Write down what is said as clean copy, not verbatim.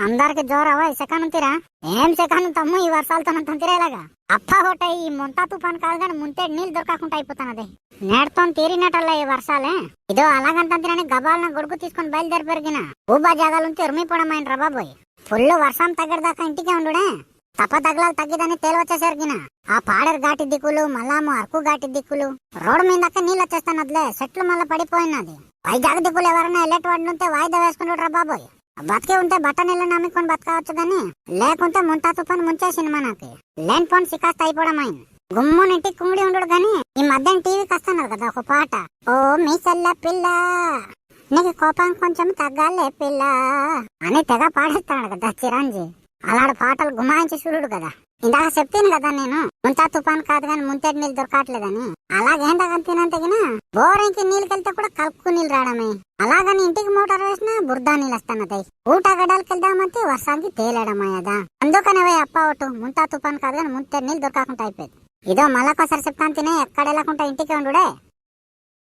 అందరికి జోరవ సెకానుంతిరా ఏం సెకాను తమ్ము ఈ వర్షాలతో తంతిరా ఇలాగా అప్ప హోట ఈ ముంతా తుఫాన్ కాదు కానీ ముంతే నీళ్ళు దొరకకుండా అయిపోతున్నది నేడుతో తీరినట్టల్లా ఈ వర్షాలే ఇదో అలాగంతంతిరని గబాలన గొడుగు తీసుకొని బయలుదేరి పెరిగిన ఊబా జాగాలుంటే ఉరిమిపోవడమైనరా బాబోయ్ ఫుల్ వర్షం తగ్గదాకా ఇంటికే ఉండుడే తప్ప తగలాలు తగ్గిదని తేలివచ్చేసరిగిన ఆ పాడేరు ఘాటి దిక్కులు మళ్ళాము అరకు ఘాటి దిక్కులు రోడ్డు మీద దాకా నీళ్ళు వచ్చేస్తానదిలే చెట్లు మళ్ళా పడిపోయినది వైజాగ్ దిక్కులు ఎవరైనా వెళ్ళేటువంటి ఉంటే వాయిదా వేసుకుంటారా బాబోయ్ బతికే ఉంటే బట్ట నీళ్ళు నమ్ముకొని బతకవచ్చు గాని లేకుంటే ముంతా తుఫాన్ ముంచేసింది మనకి లేని పోన్ సికాస్త అయిపోవడం అయింది గుమ్మునింటి కుమ్మిడి ఉండడు గాని ఈ మధ్య టీవీకి వస్తున్నారు కదా ఒక పాట ఓ మీ చెల్ల పిల్ల నీకు కోపం కొంచెం తగ్గాలే పిల్ల అని తెగ పాడేస్తాడు కదా చిరంజీవి అలాంటి పాటలు గుమాయించి చూడు కదా ఇందాక చెప్తాను కదా నేను ముంతా తుఫాన్ కాదు కానీ ముంతేటి నీళ్ళు దొరకట్లేదని అలాగేందాక తినంతగిన బోరింగ్కి నీళ్ళకెళ్తే కూడా కలుపుకు నీళ్ళు రావడమే అలాగని ఇంటికి మోటార్ వేసినా బురదా నీళ్ళు వస్తానతాయి ఊట గడ్డలకి వెళ్దామంటే వర్షానికి తేలేయడమయ్యదా అందుకనే అప్ప ఒకటి ముంతా తుఫాన్ కాదు కానీ ముంతేటి నీళ్ళు దొరకకుండా అయిపోయింది ఇదో మళ్ళొకసారి చెప్తాను తినే ఎక్కడ వెళ్ళకుండా ఇంటికి ఉండుడే